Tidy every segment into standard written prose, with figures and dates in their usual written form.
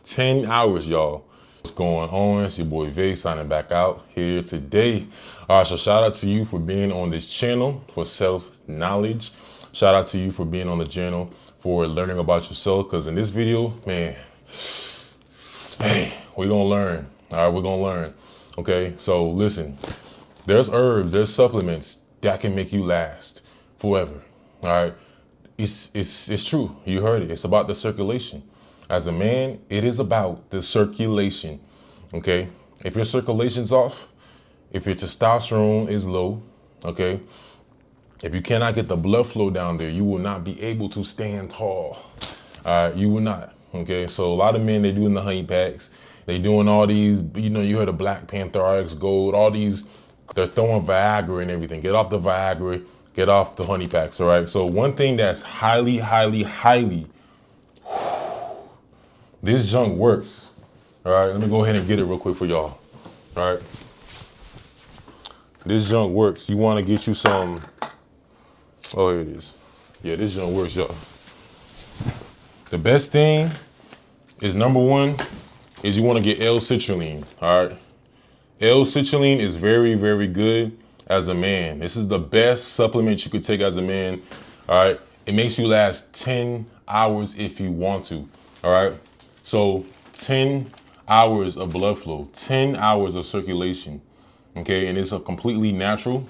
10 hours, y'all. What's going on? It's your boy Vay signing back out here today. All right, so shout out to you for being on this channel for self-knowledge. Shout out to you for being on the channel for learning about yourself. Because in this video, man, hey, we're gonna learn. All right, we're gonna learn. Okay, so listen, there's herbs, there's supplements that can make you last forever. All right, it's true. You heard it. It's about the circulation. As a man, it is about the circulation. Okay, if your circulation's off, if your testosterone is low, okay, if you cannot get the blood flow down there, you will not be able to stand tall. All right, you will not. Okay, so a lot of men, they doing the honey packs. They doing all these, you heard of Black Panther, RX Gold, all these, they're throwing Viagra and everything. Get off the Viagra, get off the honey packs, all right? So one thing that's highly, this junk works, all right? Let me go ahead and get it real quick for y'all, all right? This junk works. You wanna get you some, oh, here it is. Yeah, this junk works, y'all. The best thing is, number one, is you wanna get L-citrulline, all right? L-citrulline is very, very good as a man. This is the best supplement you could take as a man, all right? It makes you last 10 hours if you want to, all right? So 10 hours of blood flow, 10 hours of circulation, okay? And it's a completely natural,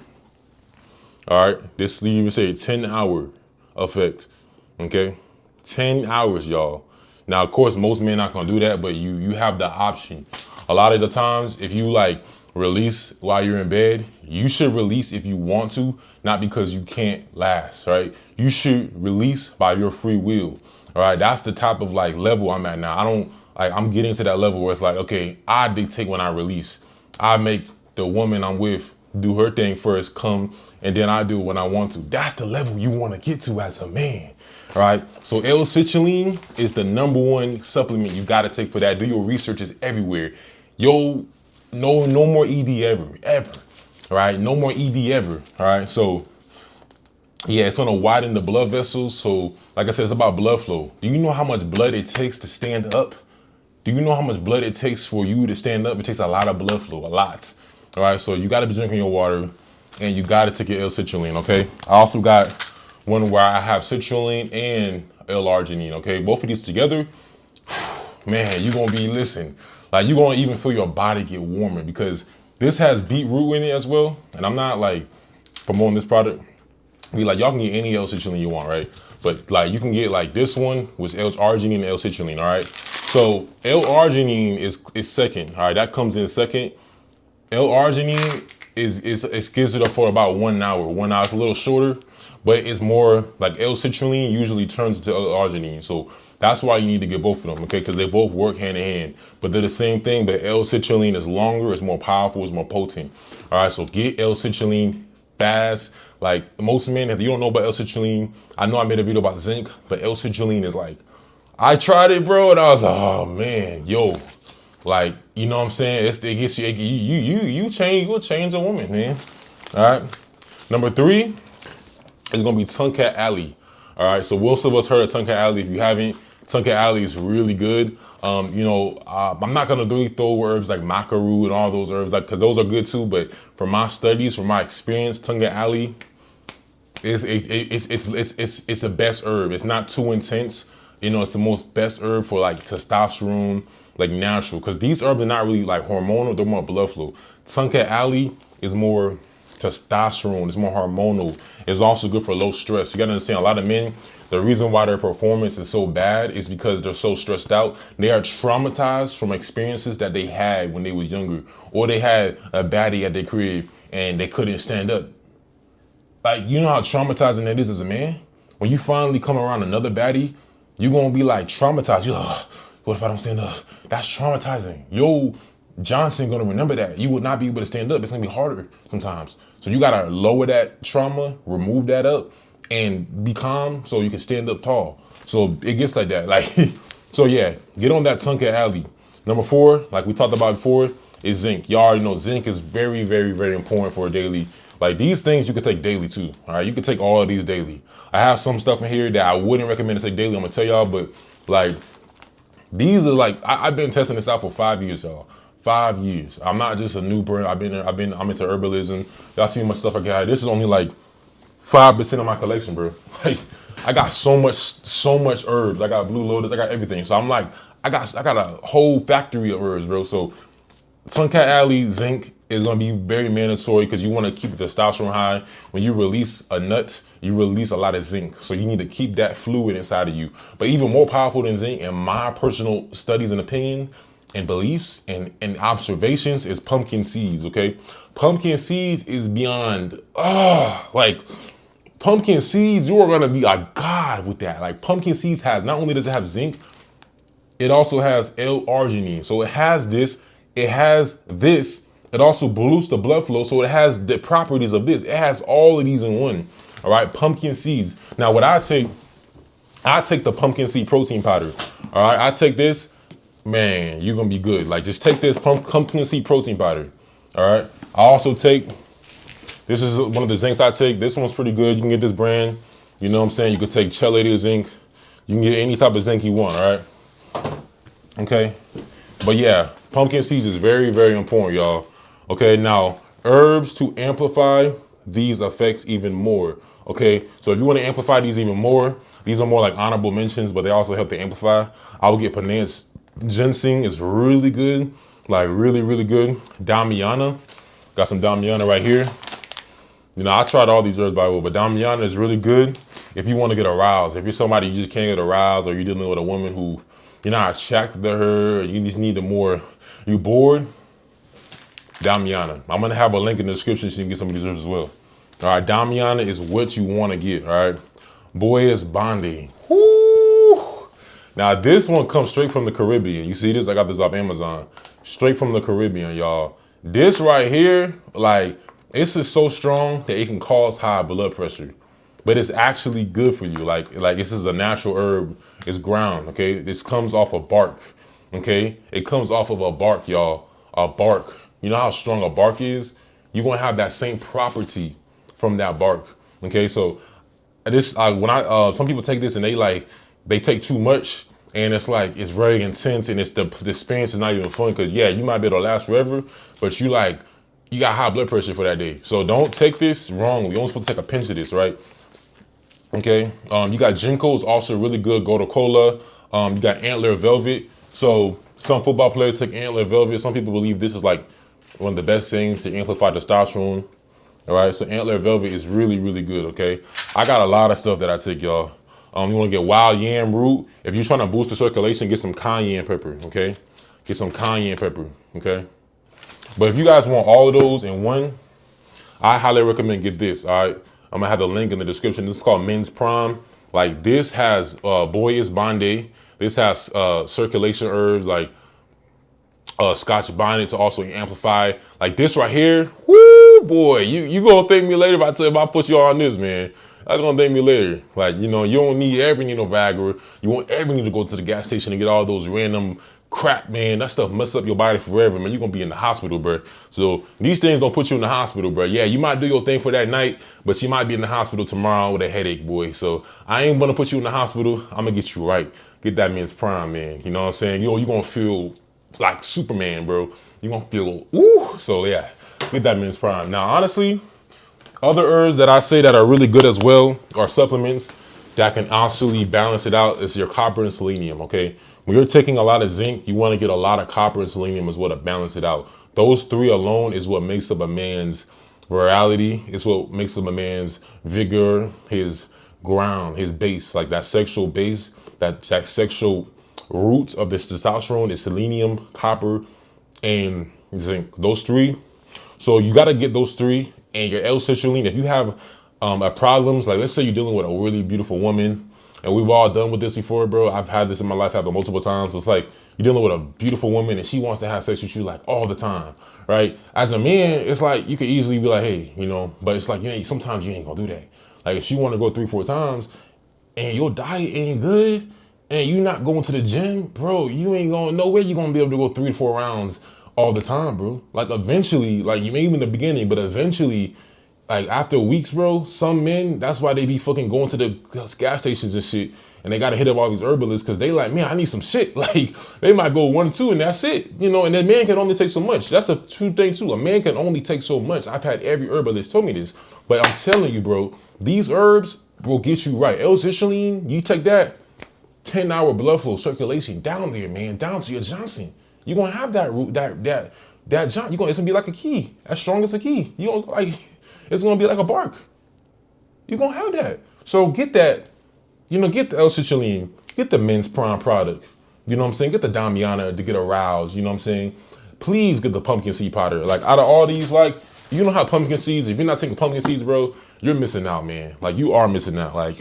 all right? This, you even say 10-hour effect, okay? 10 hours, y'all. Now, of course, most men not gonna do that, but you have the option. A lot of the times, if you like release while you're in bed, you should release if you want to, not because you can't last, right? You should release by your free will, all right? That's the type of like level I'm at now. I'm getting to that level where it's like, okay, I dictate when I release. I make the woman I'm with do her thing first, come, and then I do it when I want to. That's the level you want to get to as a man. All right, so L-citrulline is the #1 supplement you got to take for that. Do your research, is everywhere. Yo, no more ED ever. All right, no more ED ever. All right, so yeah, it's gonna widen the blood vessels. So like I said, it's about blood flow. Do you know how much blood it takes to stand up? Do you know how much blood it takes for you to stand up? It takes a lot of blood flow, a lot. All right, so you got to be drinking your water, and you got to take your L-citrulline. Okay, I also got one where I have citrulline and L-arginine, okay? Both of these together, man, you're gonna be, listen, like you're gonna even feel your body get warmer, because this has beetroot in it as well. And I'm not like promoting this product. Be like, y'all can get any L-citrulline you want, right? But like you can get like this one with L-arginine and L-citrulline, all right? So L-arginine is second, all right? That comes in second. L-arginine is gives it up for about 1 hour. 1 hour, it's a little shorter, but it's more like L-citrulline usually turns into L-arginine. So that's why you need to get both of them, okay? Because they both work hand in hand, but they're the same thing, but L-citrulline is longer, it's more powerful, it's more potent. All right, so get L-citrulline fast. Like most men, if you don't know about L-citrulline, I know I made a video about zinc, but L-citrulline is like, I tried it, bro, and I was like, oh man, yo. Like, you know what I'm saying? It gets you, you'll change a woman, man. All right. Number 3 is gonna be Tonkat Alley. All right, so most of us heard of Tonkat Alley. If you haven't, Tonkat Alley is really good. I'm not gonna really throw herbs like maca root and all those herbs, like, because those are good too. But from my studies, from my experience, Tonkat Alley, it's the best herb. It's not too intense. It's the most best herb for like testosterone, like natural. Because these herbs are not really like hormonal; they're more blood flow. Tonkat Alley is more testosterone, it's more hormonal. It's also good for low stress. You gotta understand, a lot of men, the reason why their performance is so bad is because they're so stressed out. They are traumatized from experiences that they had when they was younger, or they had a baddie at their crib and they couldn't stand up. Like, you know how traumatizing that is as a man? When you finally come around another baddie, you're gonna be like traumatized. You're like, oh, what if I don't stand up? That's traumatizing. Yo, Johnson gonna remember that. You would not be able to stand up. It's gonna be harder sometimes. So you gotta lower that trauma, remove that up, and be calm so you can stand up tall. So it gets like that. Like, so yeah, get on that Tonkat Alley. Number 4, like we talked about before, is zinc. Y'all already know zinc is very, very, very important for a daily. Like these things you can take daily too. All right, you can take all of these daily. I have some stuff in here that I wouldn't recommend to take daily. I'm gonna tell y'all, but like These are like, I've been testing this out for 5 years, y'all. 5 years. I'm not just a new brand. I'm into herbalism. Y'all see my stuff I got. This is only like 5% of my collection, bro. Like, I got so much herbs. I got blue lotus. I got everything. So I'm like, I got a whole factory of herbs, bro. So Suncat Alley zinc is going to be very mandatory because you want to keep the testosterone high. When you release a nut, you release a lot of zinc. So you need to keep that fluid inside of you. But even more powerful than zinc, in my personal studies and opinion and beliefs and observations, is pumpkin seeds, okay? Pumpkin seeds is beyond, like, pumpkin seeds, you are going to be a god with that. Like, pumpkin seeds has, not only does it have zinc, it also has L-arginine. So it has this, it has this. It also boosts the blood flow. So it has the properties of this. It has all of these in one. All right, pumpkin seeds. Now what I take the pumpkin seed protein powder. All right, I take this, man, you're gonna be good. Like, just take this pumpkin seed protein powder. All right, I also take, this is one of the zincs I take. This one's pretty good. You can get this brand. You know what I'm saying? You could take chelated zinc. You can get any type of zinc you want, all right? Okay, but yeah, pumpkin seeds is very, very important, y'all. Okay, now herbs to amplify these effects even more. Okay, so if you want to amplify these even more, these are more like honorable mentions, but they also help to amplify. I would get Panance ginseng is really good, like really, really good. Damiana, got some Damiana right here. You know, I tried all these herbs by the way, but Damiana is really good if you want to get aroused. If you're somebody you just can't get aroused, or you're dealing with a woman who you're not attracted to her, you just need you bored, Damiana. I'm going to have a link in the description so you can get some of these herbs as well. All right, Damiana is what you want to get, all right? Boyes Bondi. Woo! Now, this one comes straight from the Caribbean. You see this? I got this off Amazon. Straight from the Caribbean, y'all. This right here, like, this is so strong that it can cause high blood pressure. But it's actually good for you. Like this is a natural herb. It's ground, okay? This comes off a bark, okay? It comes off of a bark, y'all. A bark. You know how strong a bark is? You're gonna have that same property from that bark, okay? So this, some people take this and they take too much, and it's like, it's very intense, and the experience is not even fun, because yeah, you might be able to last forever, but you got high blood pressure for that day. So don't take this wrongly. You're only supposed to take a pinch of this, right? Okay, you got Ginkgo is also really good. Gotu Kola. You got Antler Velvet. So some football players take Antler Velvet. Some people believe this is like one of the best things to amplify testosterone. All right, so Antler Velvet is really, really good. Okay, I got a lot of stuff that I take, y'all. You want to get wild yam root. If you're trying to boost the circulation, get some cayenne pepper. Okay, get some cayenne pepper. Okay, but if you guys want all of those in one, I highly recommend get this. All right. I'm gonna have the link in the description. This is called Men's Prime. Like, this has Boyes Bondi. This has circulation herbs like Scotch bonnet to also amplify. Like this right here. Woo, boy, you gonna thank me later if I put you on this, man. That's gonna thank me later. Like, you know, you don't ever need no Viagra. You won't ever need to go to the gas station and get all those random crap, man. That stuff messes up your body forever, man. You're gonna be in the hospital, bro. So these things don't put you in the hospital, bro. Yeah, you might do your thing for that night, but you might be in the hospital tomorrow with a headache, boy. So I ain't gonna put you in the hospital. I'm gonna get you right. Get that Men's Prime, man. You know what I'm saying? You're gonna feel like Superman, bro. You're gonna feel, ooh. So yeah, get that Men's Prime. Now, honestly, other herbs that I say that are really good as well are supplements that can actually balance it out. Is your copper and selenium, okay? When you're taking a lot of zinc, you want to get a lot of copper and selenium as well to balance it out. Those three alone is what makes up a man's virality. It's what makes up a man's vigor, his ground, his base, like that sexual base, that sexual roots of this testosterone is selenium, copper, and zinc. Those three. So you got to get those three. And your L-citrulline, if you have problems, like let's say you're dealing with a really beautiful woman, and we've all done with this before, bro. I've had this in my life, happened multiple times. So it's like you're dealing with a beautiful woman and she wants to have sex with you like all the time, right? As a man, it's like you could easily be like, hey, you know, but it's like, you know, sometimes you ain't gonna do that. Like if she want to go 3-4 times and your diet ain't good and you not going to the gym, bro, you ain't going nowhere. You're gonna be able to go 3 to 4 rounds all the time, bro. Like eventually, like you may even in the beginning, but eventually like after weeks, bro, some men, that's why they be fucking going to the gas stations and shit. And they gotta hit up all these herbalists because they like, man, I need some shit. Like they might go 1 or 2 and that's it. You know, and that man can only take so much. That's a true thing too. A man can only take so much. I've had every herbalist tell me this. But I'm telling you, bro, these herbs will get you right. L-citrulline, you take that, 10-hour blood flow circulation down there, man, down to your Johnson. You're gonna have that root, that John, it's gonna be like a key, as strong as a key. You don't like, it's gonna be like a bark. You're gonna have that. So get that, get the L-citrulline, get the men's prime product. You know what I'm saying? Get the Damiana to get aroused. You know what I'm saying? Please get the pumpkin seed powder. Like out of all these, like, you know how pumpkin seeds, if you're not taking pumpkin seeds, bro, you're missing out, man. Like you are missing out. Like,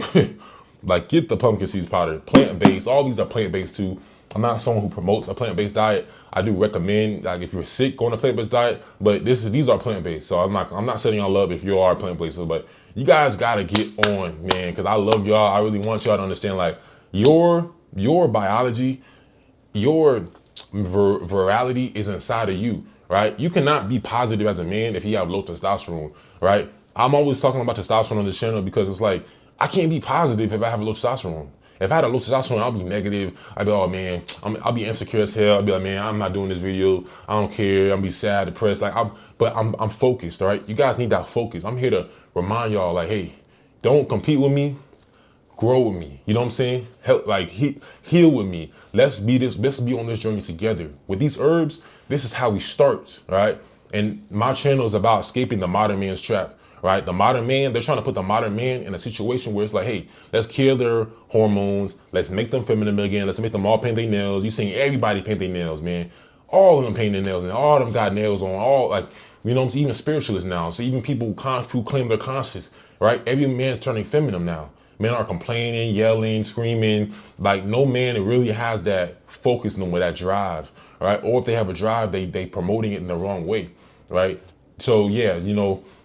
like get the pumpkin seeds powder, plant-based. All these are plant-based too. I'm not someone who promotes a plant-based diet. I do recommend, like, if you're sick, go on a plant-based diet. But these are plant-based, so I'm not setting y'all up if you are plant-based. But you guys gotta get on, man, because I love y'all. I really want y'all to understand, like, your biology, your virality is inside of you, right? You cannot be positive as a man if you have low testosterone, right? I'm always talking about testosterone on this channel because it's like, I can't be positive if I have a low testosterone. If I had a low testosterone, I'll be negative. I'd be, oh man, I'll be insecure as hell. I'll be like, man, I'm not doing this video. I don't care. I'll be sad, depressed. Like, I'm focused, all right? You guys need that focus. I'm here to remind y'all, like, hey, don't compete with me. Grow with me. You know what I'm saying? Help, like, heal with me. Let's be on this journey together. With these herbs, this is how we start, right? And my channel is about escaping the modern man's trap. Right? The modern man, they're trying to put the modern man in a situation where it's like, hey, let's kill their hormones. Let's make them feminine again. Let's make them all paint their nails. You seen everybody paint their nails, man. All of them paint their nails and all of them got nails on. All, like, you know what I'm saying? Even spiritualists now. So even people who claim they're conscious, right? Every man's turning feminine now. Men are complaining, yelling, screaming. Like no man really has that focus no more, that drive, right? Or if they have a drive, they promoting it in the wrong way, right? So yeah,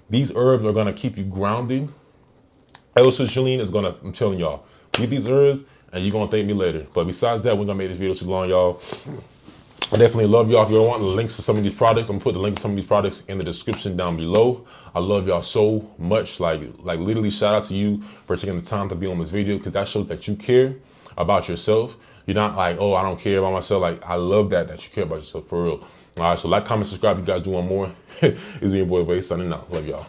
these herbs are gonna keep you grounded. L-citrulline is gonna, I'm telling y'all, get these herbs and you're gonna thank me later. But besides that, we're gonna make this video too long, y'all. I definitely love y'all. If you want the links to some of these products, I'm gonna put the links to some of these products in the description down below. I love y'all so much. Like literally shout out to you for taking the time to be on this video, because that shows that you care about yourself. You're not like, oh, I don't care about myself. Like, I love that you care about yourself, for real. All right, so like, comment, subscribe. You guys do want more. It's me, your boy, signing out. Love y'all.